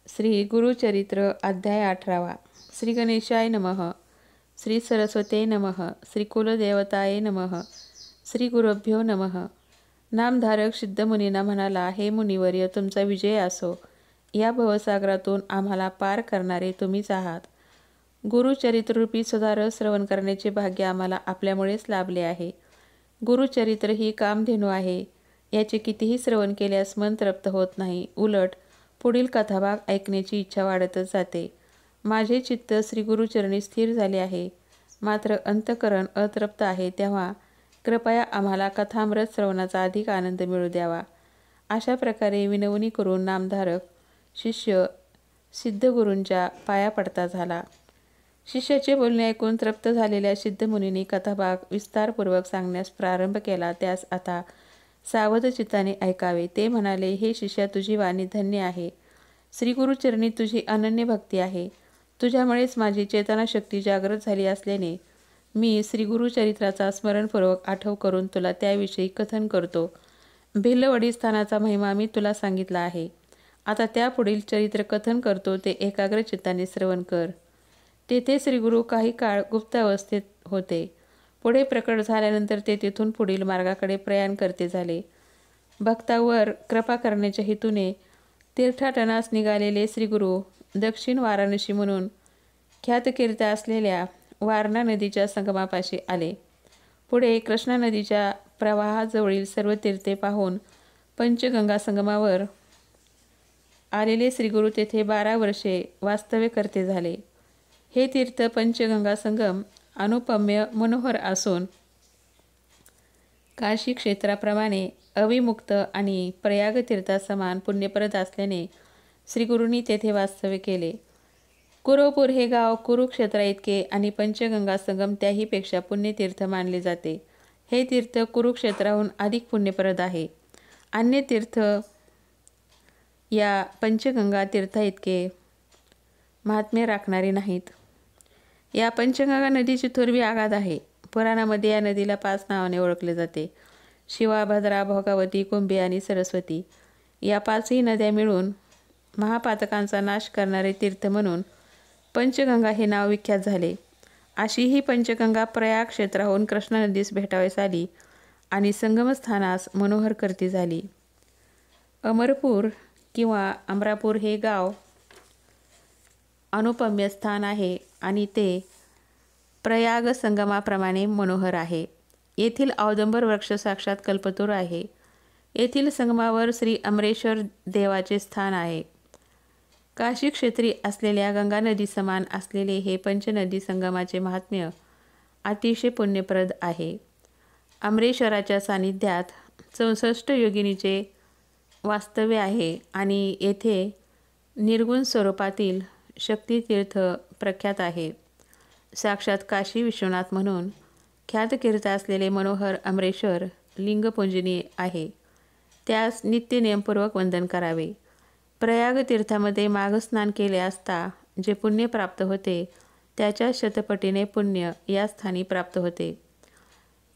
श्री गुरुचरित्र अध्याय 18. श्री गणेशाय नमः. श्री सरस्वते नमः. श्री कुलदेवताये नमः. श्री गुरुभ्यो नमः. नामधारक सिद्धमुनींना म्हणाला, हे मुनिवर्य, तुमचा विजय असो. या भवसागरातून आम्हाला पार करणारे तुम्हीच आहात. गुरुचरित्ररूपी सुधारस श्रवण करण्याचे भाग्य आम्हाला आपल्यामुळेच लाभले आहे. गुरुचरित्र ही कामधेनू आहे. याचे कितीही श्रवण केल्यास मन तृप्त होत नाही. उलट पुढील कथाभाग ऐकण्याची इच्छा वाढतच जाते. माझे चित्त श्री गुरुचरणी स्थिर झाले आहे, मात्र अंतःकरण अतृप्त आहे. तेव्हा कृपया आम्हाला कथामृत श्रवणाचा अधिक आनंद मिळू द्यावा. अशा प्रकारे विनवणी करून नामधारक शिष्य सिद्धगुरूंच्या पाया पडता झाला. शिष्याचे बोलणे ऐकून तृप्त झालेल्या सिद्धमुनींनी कथाभाग विस्तारपूर्वक सांगण्यास प्रारंभ केला. त्यास आता सावध चित्ताने ऐकावे. ते म्हणाले, हे शिष्या, तुझी वाणी धन्य आहे. श्री गुरुचरणी तुझी अनन्य भक्ती आहे. तुझ्यामुळेच माझी चेतनाशक्ती जागृत झाली असल्याने मी श्री गुरुचरित्राचा स्मरणपूर्वक आठव करून तुला त्याविषयी कथन करतो. भिल्लवडी स्थानाचा महिमा मी तुला सांगितला आहे. आता त्यापुढील चरित्र कथन करतो, ते एकाग्र चित्ताने श्रवण कर. तेथे श्रीगुरु काही काळ गुप्तावस्थेत होते. पुढे प्रकट झाल्यानंतर ते तेथून पुढील मार्गाकडे प्रयाण करते झाले. भक्तावर कृपा करण्याच्या हेतूने तीर्थाटनास निघालेले श्रीगुरु दक्षिण वाराणसी म्हणून ख्यातकीर्ती असलेल्या वारणा नदीच्या संगमापाशी आले. पुढे कृष्णा नदीच्या प्रवाहाजवळील सर्व तीर्थे पाहून पंचगंगा संगमावर आलेले श्रीगुरु तेथे 12 वर्षे वास्तव्य करते झाले. हे तीर्थ पंचगंगा संगम अनुपम्य मनोहर असून काशी क्षेत्राप्रमाणे अविमुक्त आणि प्रयाग तीर्थासमान पुण्यप्रद असल्याने श्रीगुरूंनी तेथे वास्तव्य केले. कुरुपूर हे गाव कुरुक्षेत्रा इतके आणि पंचगंगा संगम त्याहीपेक्षा पुण्यतीर्थ मानले जाते. हे तीर्थ कुरुक्षेत्राहून अधिक पुण्यप्रद आहे. अन्य तीर्थ या पंचगंगा तीर्था इतके महात्म्य राखणारे नाहीत. या पंचगंगा नदीची थोरवी आगाध आहे. पुराणामध्ये या नदीला 5 नावाने ओळखले जाते: शिवा, भद्रा, भोगावती, कुंभी आणि सरस्वती. या 5ही नद्या मिळून महापातकांचा नाश करणारे तीर्थ म्हणून पंचगंगा हे नाव विख्यात झाले. अशी ही पंचगंगा प्रयाग क्षेत्राहून कृष्णा नदीस भेटावयास आली आणि संगमस्थानास मनोहर करती झाली. अमरपूर किंवा अमरापूर हे गाव अनुपम्य स्थान आहे आणि ते प्रयाग संगमाप्रमाणे मनोहर आहे. येथील औदंबर वृक्ष साक्षात कल्पतरू आहे. येथील संगमावर श्री अमरेश्वर देवाचे स्थान आहे. काशी क्षेत्री असलेल्या गंगा नदी समान असलेले हे पंचनदी संगमाचे महात्म्य अतिशय पुण्यप्रद आहे. अमरेश्वराच्या सानिध्यात 64 योगिनीचे वास्तव्य आहे आणि येथे निर्गुण स्वरूपातील शक्तितीर्थ प्रख्यात आहे. साक्षात काशी विश्वनाथ म्हणून ख्यातकीर्ती असलेले मनोहर अमरेश्वर लिंगपूजनीय आहे. त्यास नित्य नियमपूर्वक वंदन करावे. प्रयाग तीर्थामध्ये माघस्नान केले असता जे पुण्य प्राप्त होते त्याच्या शतपटीने पुण्य या स्थानी प्राप्त होते.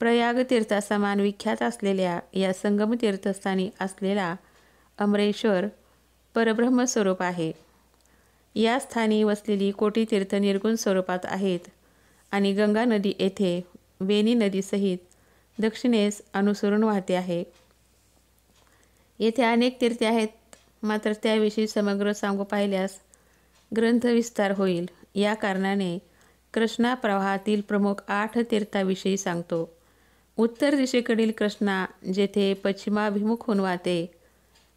प्रयाग तीर्थासमान विख्यात असलेल्या या संगम तीर्थस्थानी असलेला अमरेश्वर परब्रह्म स्वरूप आहे. या स्थानी वसलेली कोटी तीर्थ निर्गुण स्वरूपात आहेत आणि गंगा नदी येथे वेणी नदीसहित दक्षिणेस अनुसरून वाहते आहे. येथे अनेक तीर्थे आहेत, मात्र त्याविषयी समग्र सांगू पाहिल्यास ग्रंथविस्तार होईल. या कारणाने कृष्णा प्रवाहातील प्रमुख 8 तीर्थाविषयी सांगतो. उत्तर दिशेकडील कृष्णा जेथे पश्चिमाभिमुख होऊन वाहते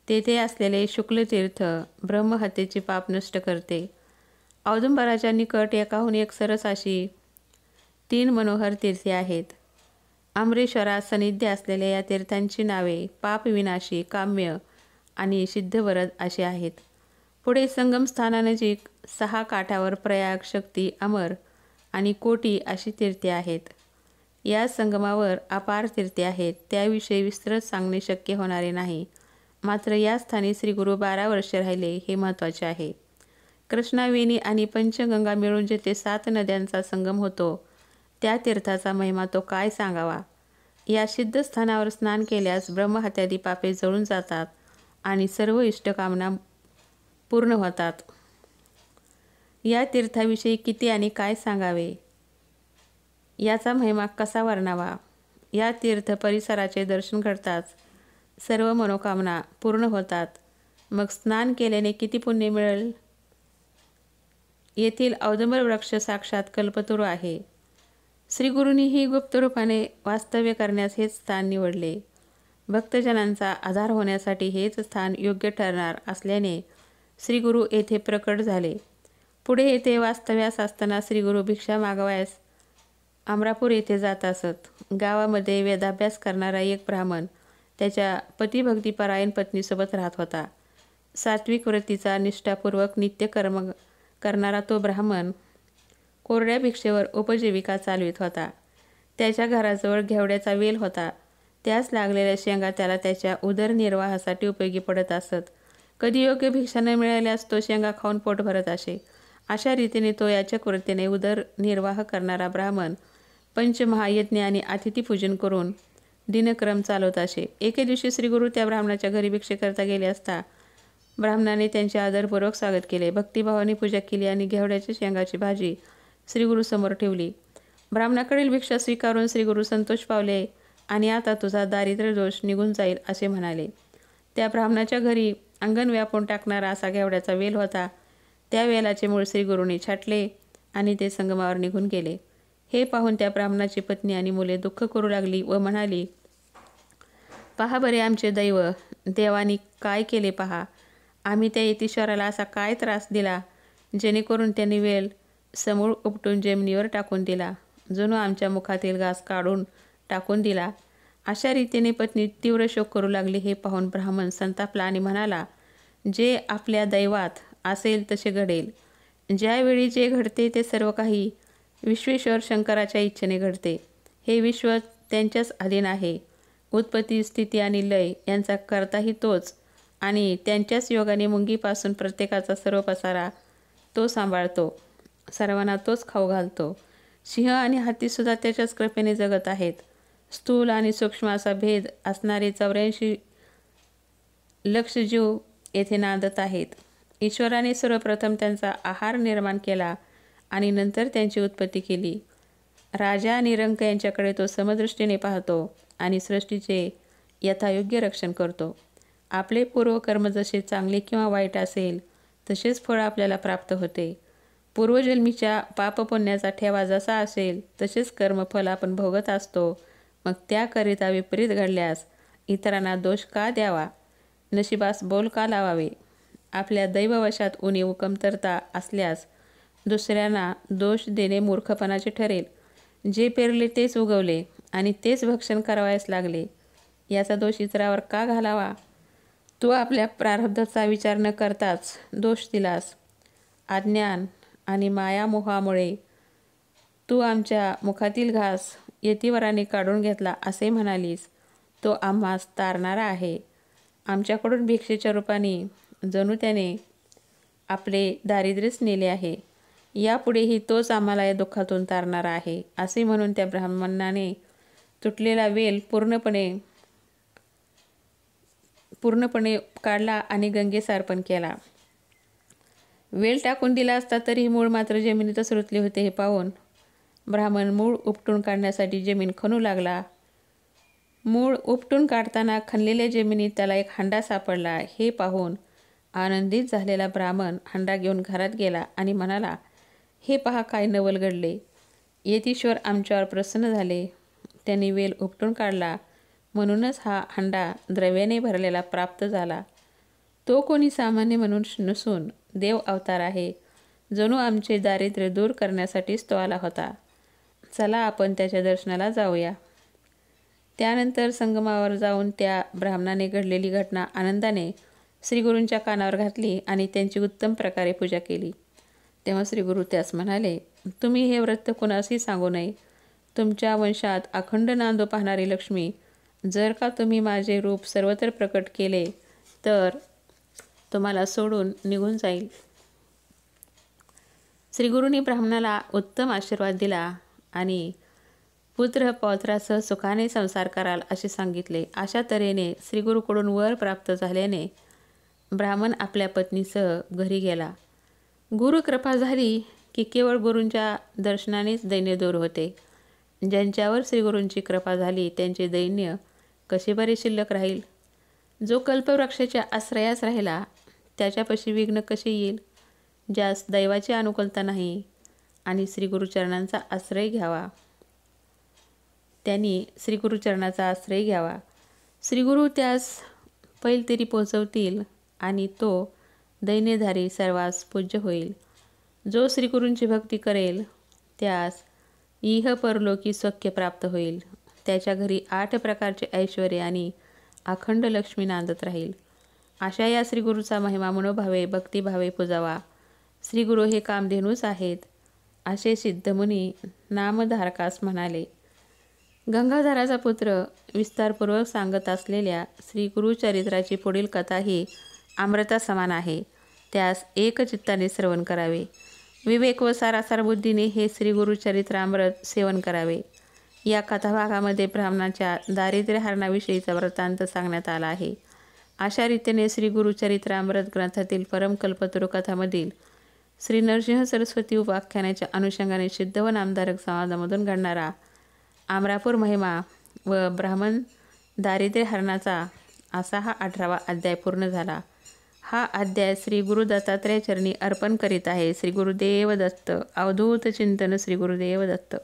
तेथे असलेले शुक्लतीर्थ ब्रह्महत्येचे पाप नष्ट करते. औदुंबराच्या निकट एकाहून एक सरस अशी 3 मनोहर तीर्थे आहेत. अमरेश्वरात सन्निध्य असलेल्या या तीर्थांची नावे पापविनाशी, काम्य आणि सिद्धवरद अशी आहेत. पुढे संगमस्थानानजीक 6 काठावर प्रयाग, शक्ती, अमर आणि कोटी अशी तीर्थे आहेत. या संगमावर अपार तीर्थे आहेत. त्याविषयी विस्तृत सांगणे शक्य होणारे नाही. मात्र या स्थानी श्रीगुरु 12 वर्षे राहिले हे महत्त्वाचे आहे. कृष्णा, वेणी आणि पंचगंगा मिळून जेथे 7 नद्यांचा संगम होतो त्या तीर्थाचा महिमा तो काय सांगावा. या सिद्ध स्थानावर स्नान केल्यास ब्रह्महत्यादी पापे जळून जातात आणि सर्व इष्टकामना पूर्ण होतात. या तीर्थाविषयी किती आणि काय सांगावे, याचा महिमा कसा वर्णावा. या तीर्थ परिसराचे दर्शन घडताच सर्व मनोकामना पूर्ण होतात. मग स्नान केल्याने किती पुण्य मिळेल. येथील औदुंबर वृक्ष साक्षात कल्पतरू आहे. श्रीगुरूंनीही गुप्त रूपाने वास्तव्य करण्यास हेच स्थान निवडले. भक्तजनांचा आधार होण्यासाठी हेच स्थान योग्य ठरणार असल्याने श्रीगुरू येथे प्रकट झाले. पुढे येथे वास्तव्यास असताना श्रीगुरू भिक्षा मागवायस अमरापूर येथे जात असत. गावामध्ये वेदाभ्यास करणारा एक ब्राह्मण त्याच्या पतिभक्तिपरायण पत्नीसोबत राहत होता. सात्विक व्रतीचा निष्ठापूर्वक नित्यकर्म करणारा तो ब्राह्मण कोरड्या भिक्षेवर उपजीविका चालवित होता. त्याच्या घराजवळ घेवड्याचा वेल होता. त्यास लागलेल्या शेंगा त्याला त्याच्या उदरनिर्वाहासाठी उपयोगी पडत असत. कधी योग्य भिक्षा न मिळाल्यास तो शेंगा खाऊन पोट भरत असे. अशा रीतीने तो याचक वृत्तीने उदरनिर्वाह करणारा ब्राह्मण पंचमहायज्ञ आणि अतिथीपूजन करून दिनक्रम चालवत असे. एके दिवशी श्रीगुरू त्या ब्राह्मणाच्या घरी भिक्षेकरता गेले असता ब्राह्मणाने त्यांचे आदरपूर्वक स्वागत केले. भक्तिभावाने पूजा केली आणि घेवड्याच्या शेंगाची भाजी श्रीगुरूसमोर ठेवली. ब्राह्मणाकडील भिक्षा स्वीकारून श्रीगुरू संतोष पावले आणि आता तुझा दारिद्र्य दोष निघून जाईल असे म्हणाले. त्या ब्राह्मणाच्या घरी अंगण व्यापून टाकणारा असा घेवड्याचा वेल होता. त्या वेलाचे मूळ श्रीगुरूंनी छाटले आणि ते संगमावर निघून गेले. हे पाहून त्या ब्राह्मणाची पत्नी आणि मुले दुःख करू लागली व म्हणाली, पहा बरे आमचे दैव, देवानी काय केले पहा. आम्ही त्या यतीश्वराला असा काय त्रास दिला जेणेकरून त्यांनी वेल समूळ उपटून जमिनीवर टाकून दिला. जणू आमच्या मुखातील घास काढून टाकून दिला. अशा रीतीने पत्नी तीव्र शोक करू लागली. हे पाहून ब्राह्मण संतापला आणि म्हणाला, जे आपल्या दैवात असेल तसे घडेल. ज्यावेळी जे घडते ते सर्व काही विश्वेश्वर शंकराच्या इच्छेने घडते. हे विश्व त्यांच्याच अधीन आहे. उत्पत्ती, स्थिती आणि लय यांचा करताही तोच आणि त्यांच्याच योगाने मुंगीपासून प्रत्येकाचा सर्व पसारा तो सांभाळतो. सर्वांना तोच खाऊ घालतो. सिंह आणि हत्तीसुद्धा त्याच्याच कृपेने जगत आहेत. स्थूल आणि सूक्ष्म असा भेद असणारे 84 लक्ष जीव येथे नांदत आहेत. ईश्वराने सर्वप्रथम त्यांचा आहार निर्माण केला आणि नंतर त्यांची उत्पत्ती केली. राजा आणि रंक यांच्याकडे तो समदृष्टीने पाहतो आणि सृष्टीचे यथायोग्य रक्षण करतो. आपले पूर्वकर्म जसे चांगले किंवा वाईट असेल तसेच फळ आपल्याला प्राप्त होते. पूर्वजन्मीच्या पापपुण्याचा ठेवा जसा असेल तसेच कर्मफल आपण भोगत असतो. मग त्याकरिता विपरीत घडल्यास इतरांना दोष का द्यावा, नशिबास बोल का लावावे. आपल्या दैववशात उणीव कमतरता असल्यास दुसऱ्यांना दोष देणे मूर्खपणाचे ठरेल. जे पेरले तेच उगवले आणि तेच भक्षण करावयास लागले. याचा दोष इतरावर का घालावा. तू आपल्या प्रारब्धाचा विचार न करताच दोष दिलास. अज्ञान आणि मायामोहामुळे तू आमच्या मुखातील घास यतिवराने काढून घेतला असे म्हणालीस. तो आम्हास तारणारा आहे. आमच्याकडून भिक्षेच्या रूपाने जणू त्याने आपले दारिद्र्यच नेले आहे. यापुढेही तोच आम्हाला या दुःखातून तारणारा आहे. असे म्हणून त्या ब्राह्मणाने तुटलेला वेल पूर्णपणे काढला आणि गंगेस अर्पण केला. वेल टाकून दिला असता तरी मूळ मात्र जमिनीतच रुतले होते. हे पाहून ब्राह्मण मूळ उपटून काढण्यासाठी जमीन खणू लागला. मूळ उपटून काढताना खणलेल्या जमिनीत त्याला एक हंडा सापडला. हे पाहून आनंदित झालेला ब्राह्मण हंडा घेऊन घरात गेला आणि म्हणाला, हे पहा काय नवल घडले. यतीश्वर आमच्यावर प्रसन्न झाले. त्यांनी वेल उपटून काढला म्हणूनच हा हंडा द्रव्याने भरलेला प्राप्त झाला. तो कोणी सामान्य मनुष्य नसून देव अवतार आहे. जणू आमचे दारिद्र्य दूर करण्यासाठीच तो आला होता. चला आपण त्याच्या दर्शनाला जाऊया. त्यानंतर संगमावर जाऊन त्या ब्राह्मणाने घडलेली घटना आनंदाने श्रीगुरूंच्या कानावर घातली आणि त्यांची उत्तम प्रकारे पूजा केली. तेव्हा श्रीगुरू त्यास म्हणाले, तुम्ही हे व्रत कुणासही सांगू नये. तुमच्या वंशात अखंड नांदो पाहणारी लक्ष्मी, जर का तुम्ही माझे रूप सर्वत्र प्रकट केले तर तुम्हाला सोडून निघून जाईल. श्रीगुरूंनी ब्राह्मणाला उत्तम आशीर्वाद दिला आणि पुत्र पौत्रासह सुखाने संसार कराल असे सांगितले. अशा तऱ्हेने श्रीगुरूकडून वर प्राप्त झाल्याने ब्राह्मण आपल्या पत्नीसह घरी गेला. गुरुकृपा झाली की केवळ गुरूंच्या दर्शनानेच दैन्य दूर होते. ज्यांच्यावर श्रीगुरूंची कृपा झाली त्यांचे दैन्य कसे बरे शिल्लक राहील? जो कल्पवृक्षाच्या आश्रयास राहिला त्याच्यापाशी विघ्न कसे येईल? ज्यास दैवाची अनुकूलता नाही आणि श्रीगुरुचरणांचा आश्रय घ्यावा, त्यांनी श्रीगुरुचरणाचा आश्रय घ्यावा. श्रीगुरु त्यास पैलतीरी पोहोचवतील आणि तो दैन्यधारी सर्वांस पूज्य होईल. जो श्रीगुरूंची भक्ती करेल त्यास इह परलोकी सौख्य प्राप्त होईल. त्याच्या घरी 8 प्रकारचे ऐश्वर्य आणि अखंड लक्ष्मी नांदत राहील. अशा या श्रीगुरूचा महिमा मनोभावे भक्तिभावे पूजावा. श्रीगुरू हे कामधेनूच आहेत असे सिद्धमुनी नामधारकास म्हणाले. गंगाधराचा पुत्र विस्तारपूर्वक सांगत असलेल्या श्री गुरुचरित्राची पुढील कथा ही अमृता समान आहे. त्यास एकचित्ताने श्रवण करावे. विवेक व सारासार बुद्धीने हे श्री गुरुचरित्रामृत सेवन करावे. या कथाभागामध्ये ब्राह्मणाच्या दारिद्र्यहरणाविषयीचा वृत्तांत सांगण्यात आला आहे. अशा रीतीने श्री गुरुचरित्रामृत ग्रंथातील परमकल्पतरू कथामधील श्री नरसिंह सरस्वती उपाख्यानाच्या अनुषंगाने सिद्ध व नामधारक समाजामधून घडणारा आमरापूर महिमा व ब्राह्मण दारिद्र्यहरणाचा असा हा 18वा अध्याय पूर्ण झाला. हा अध्याय श्री गुरु दत्तात्रय चरणी अर्पण करीत आहे. श्री गुरुदेव दत्त. अवधूत चिंतन. श्री गुरुदेव दत्त.